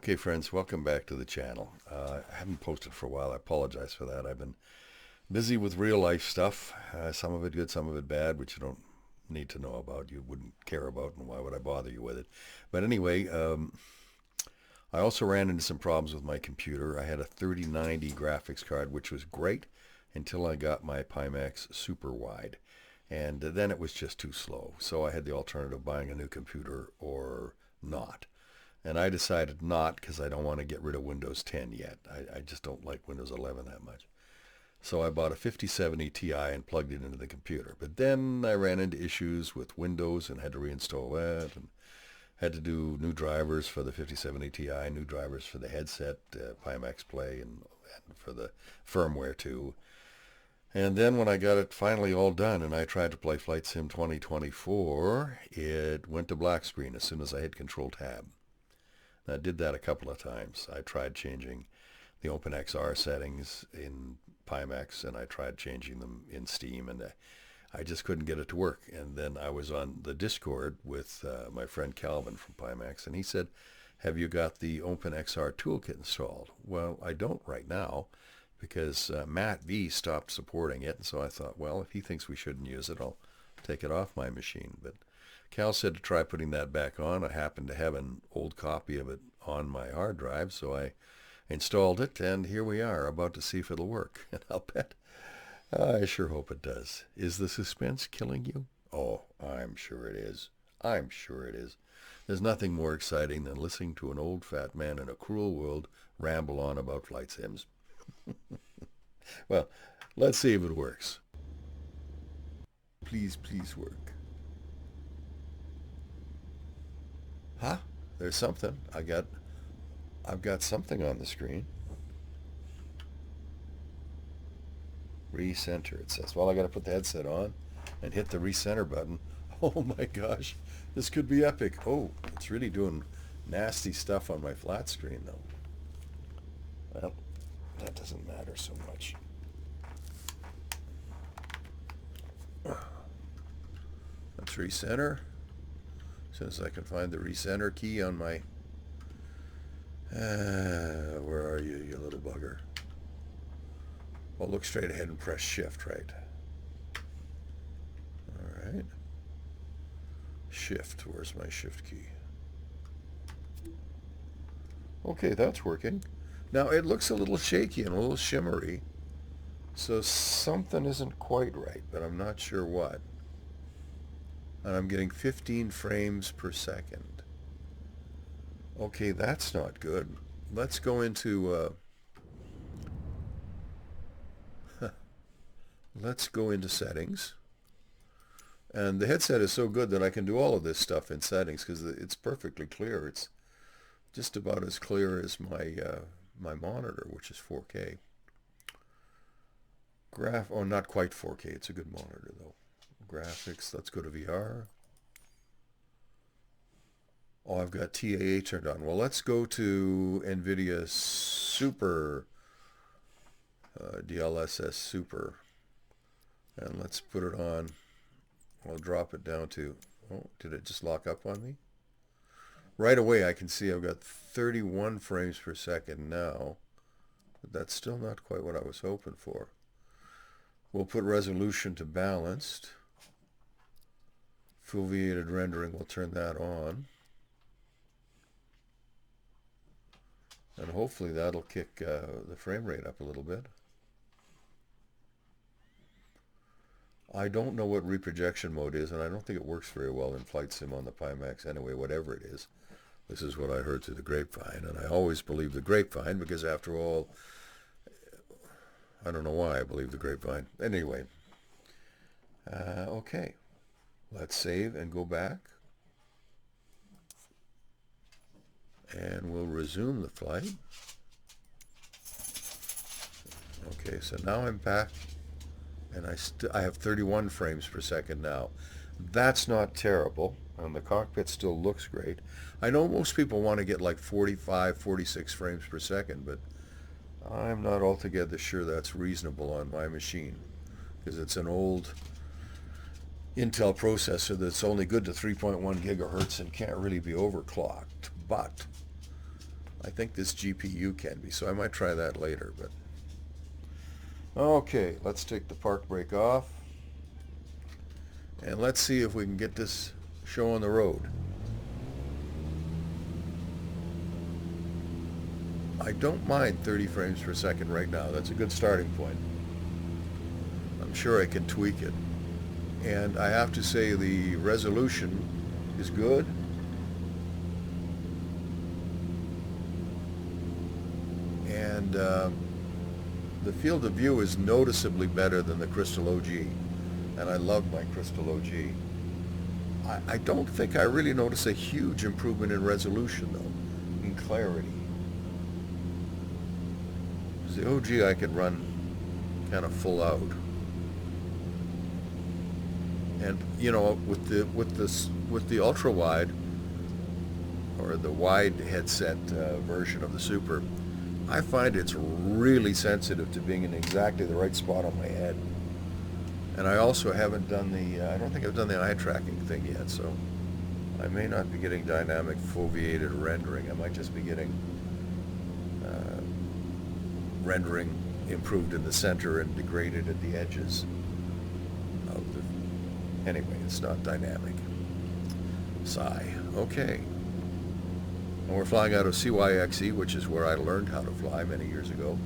Okay, friends, welcome back to the channel. I haven't posted for a while. I apologize for that. I've been busy with real life stuff. Some of it good, some of it bad, which you don't need to know about. You wouldn't care about, and why would I bother you with it? But anyway, I also ran into some problems with my computer. I had a 3090 graphics card, which was great until I got my pimax super wide. And then it was just too slow. So I had the alternative of buying a new computer or not. And I decided not because I don't want to get rid of Windows 10 yet. I just don't like Windows 11 that much. So I bought a 5070 Ti and plugged it into the computer. But then I ran into issues with Windows and had to reinstall that and had to do new drivers for the 5070 Ti, new drivers for the headset, Pimax Play, and for the firmware too. And then when I got it finally all done and I tried to play Flight Sim 2024, it went to black screen as soon as I hit Control Tab. I did that a couple of times. I tried changing the OpenXR settings in Pimax, and I tried changing them in Steam, and I just couldn't get it to work. And then I was on the Discord with my friend Calvin from Pimax, and he said, have you got the OpenXR toolkit installed? Well, I don't right now because Matt V stopped supporting it, and so I thought, well, if he thinks we shouldn't use it, I'll take it off my machine. But Cal said to try putting that back on. I happened to have an old copy of it on my hard drive, so I installed it, and here we are, about to see if it'll work. And I'll bet, I sure hope it does. Is the suspense killing you? Oh, I'm sure it is. I'm sure it is. There's nothing more exciting than listening to an old fat man in a cruel world ramble on about flight sims. Well, let's see if it works. Please, please work. Huh? There's something. I've got something on the screen. Recenter, it says. Well, I got to put the headset on and hit the recenter button. Oh my gosh, this could be epic. Oh, it's really doing nasty stuff on my flat screen though. Well, that doesn't matter so much. Let's recenter. As soon as I can find the recenter key on my... where are you, you little bugger? Well, look straight ahead and press shift, right? All right. Shift. Where's my shift key? Okay, that's working. Now, it looks a little shaky and a little shimmery, so something isn't quite right, but I'm not sure what. And I'm getting 15 frames per second. Okay, that's not good. Let's go into let's go into settings. And the headset is so good that I can do all of this stuff in settings because it's perfectly clear. It's just about as clear as my monitor, which is 4K. Oh, not quite 4K. It's a good monitor though. Graphics. Let's go to VR. Oh, I've got TAA turned on. Well, let's go to NVIDIA Super, DLSS Super, and let's put it on. I'll drop it down to, oh, did it just lock up on me? Right away I can see I've got 31 frames per second now, but that's still not quite what I was hoping for. We'll put resolution to balanced. Foveated rendering, we'll turn that on. And hopefully that'll kick the frame rate up a little bit. I don't know what reprojection mode is, and I don't think it works very well in Flight Sim on the Pimax anyway, whatever it is. This is what I heard through the grapevine, and I always believe the grapevine because after all, I don't know why I believe the grapevine. Anyway, okay. Let's save and go back. And we'll resume the flight. Okay, so now I'm back, and I have 31 frames per second now. That's not terrible, and the cockpit still looks great. I know most people want to get like 45, 46 frames per second, but I'm not altogether sure that's reasonable on my machine, because it's an old Intel processor that's only good to 3.1 gigahertz and can't really be overclocked. But I think this GPU can be, so I might try that later. But okay, let's take the park brake off, and let's see if we can get this show on the road. I don't mind 30 frames per second right now. That's a good starting point. I'm sure I can tweak it. And I have to say the resolution is good. And the field of view is noticeably better than the Crystal OG. And I love my Crystal OG. I don't think I really notice a huge improvement in resolution, though, in clarity. The OG I could run kind of full out, and you know, with the ultra wide or the wide headset version of the Super, I find it's really sensitive to being in exactly the right spot on my head. And I also haven't done I don't think I've done the eye tracking thing yet, so I may not be getting dynamic foveated rendering. I might just be getting rendering improved in the center and degraded at the edges of the... Anyway, it's not dynamic. Sigh. Okay. And we're flying out of CYXE, which is where I learned how to fly many years ago.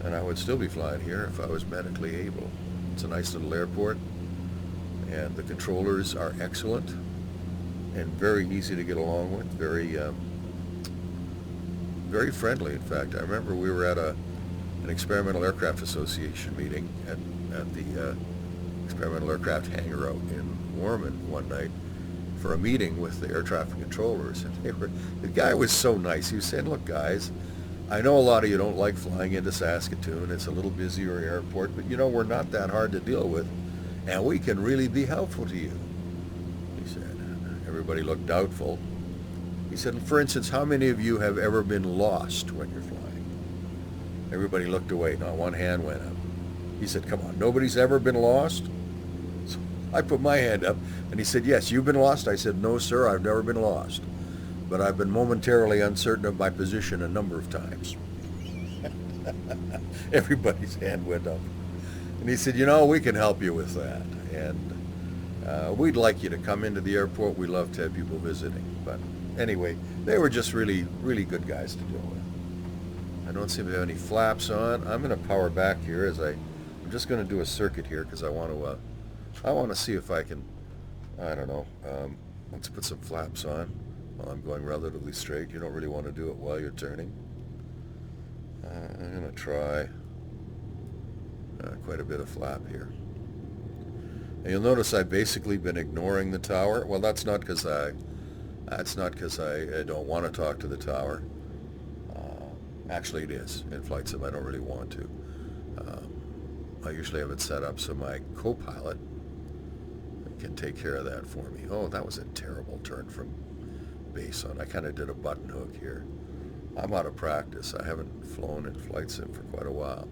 And I would still be flying here if I was medically able. It's a nice little airport, and the controllers are excellent and very easy to get along with, very friendly. In fact, I remember we were at an Experimental Aircraft Association meeting at the Experimental Aircraft hangar out in Warman one night for a meeting with the air traffic controllers, and the guy was so nice. He was saying, "Look, guys, I know a lot of you don't like flying into Saskatoon. It's a little busier airport, but you know, we're not that hard to deal with, and we can really be helpful to you." He said. Everybody looked doubtful. He said, "For instance, how many of you have ever been lost when you're flying?" Everybody looked away. Not one hand went up. He said, "Come on, nobody's ever been lost?" So I put my hand up, and he said, "Yes, you've been lost?" I said, "No, sir, I've never been lost. But I've been momentarily uncertain of my position a number of times." Everybody's hand went up. And he said, "You know, we can help you with that. And we'd like you to come into the airport. We love to have people visiting." But anyway, they were just really, really good guys to deal with. I don't seem to have any flaps on. I'm going to power back here as I'm just going to do a circuit here because I want to see if I can, I don't know, let's put some flaps on while I'm going relatively straight. You don't really want to do it while you're turning. I'm going to try quite a bit of flap here. And you'll notice I've basically been ignoring the tower. Well, that's not because I don't want to talk to the tower. Actually, it is. In flight sim, I don't really want to. I usually have it set up so my co-pilot can take care of that for me. Oh, that was a terrible turn from base on. I kind of did a button hook here. I'm out of practice. I haven't flown in flight sim for quite a while.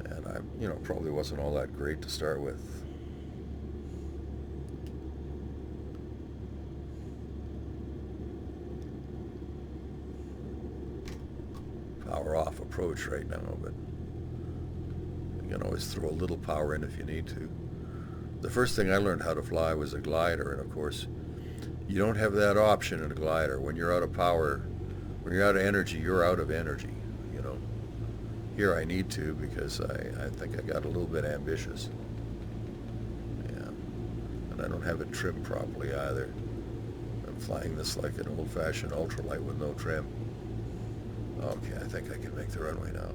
And I, probably wasn't all that great to start with. Power off approach right now, but you can always throw a little power in if you need to. The first thing I learned how to fly was a glider, and of course, you don't have that option in a glider. When you're out of power, when you're out of energy, you're out of energy. Here I need to because I think I got a little bit ambitious. Yeah, and I don't have it trimmed properly either. I'm flying this like an old-fashioned ultralight with no trim. Okay, I think I can make the runway now.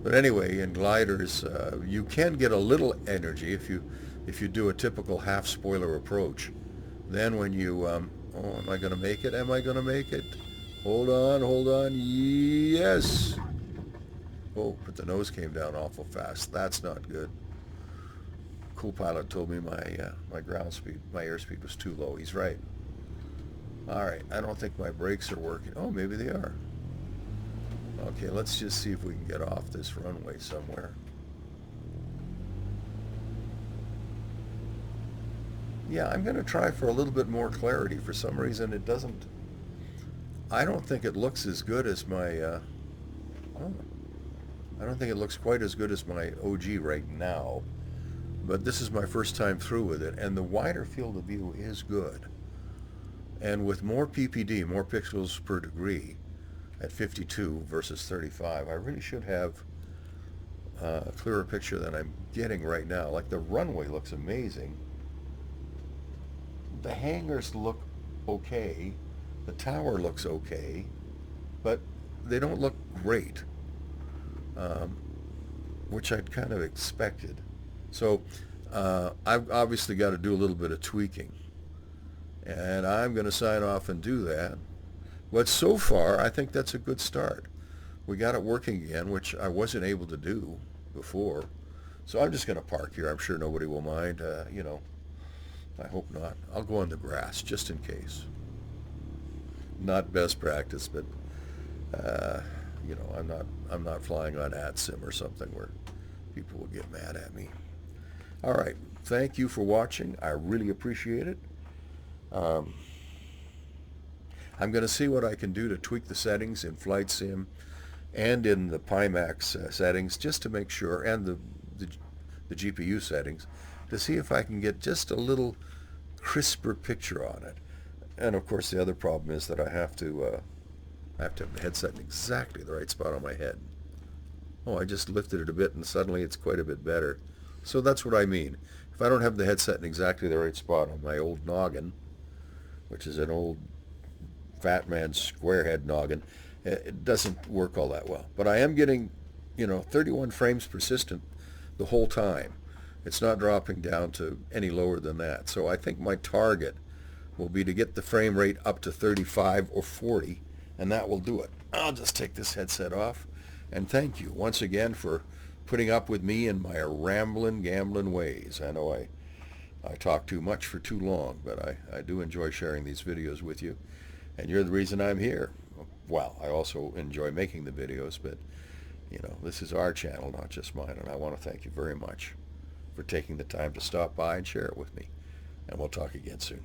But anyway, in gliders, you can get a little energy if you do a typical half spoiler approach. Then when you, am I going to make it? Am I going to make it? Hold on. Yes. Oh, but the nose came down awful fast. That's not good. Cool pilot told me my ground speed, my airspeed was too low. He's right. All right, I don't think my brakes are working. Oh, maybe they are. Okay, let's just see if we can get off this runway somewhere. Yeah, I'm going to try for a little bit more clarity. For some reason, it doesn't. I don't think it looks as good as my. Oh, I don't think it looks quite as good as my OG right now. But this is my first time through with it, and the wider field of view is good. And with more PPD, more pixels per degree, at 52 versus 35, I really should have a clearer picture than I'm getting right now. Like the runway looks amazing. The hangars look okay. The tower looks okay, but they don't look great, um, which I'd kind of expected. So I've obviously got to do a little bit of tweaking, and I'm going to sign off and do that. But so far, I think that's a good start. We got it working again, which I wasn't able to do before. So I'm just going to park here. I'm sure nobody will mind. I hope not. I'll go on the grass just in case. Not best practice, but I'm not flying on AtSim or something where people will get mad at me. All right. Thank you for watching. I really appreciate it. I'm going to see what I can do to tweak the settings in Flight Sim and in the pimax settings just to make sure, and the GPU settings, to see if I can get just a little crisper picture on it. And of course, the other problem is that I have to have the headset in exactly the right spot on my head. Oh, I just lifted it a bit and suddenly it's quite a bit better. So that's what I mean. If I don't have the headset in exactly the right spot on my old noggin, which is an old fat man's square head noggin, it doesn't work all that well. But I am getting, 31 frames persistent the whole time. It's not dropping down to any lower than that. So I think my target will be to get the frame rate up to 35 or 40, and that will do it. I'll just take this headset off, and thank you once again for putting up with me in my rambling, gambling ways. I know I talk too much for too long, but I do enjoy sharing these videos with you, and you're the reason I'm here. Well, I also enjoy making the videos, but this is our channel, not just mine, and I want to thank you very much for taking the time to stop by and share it with me. And we'll talk again soon.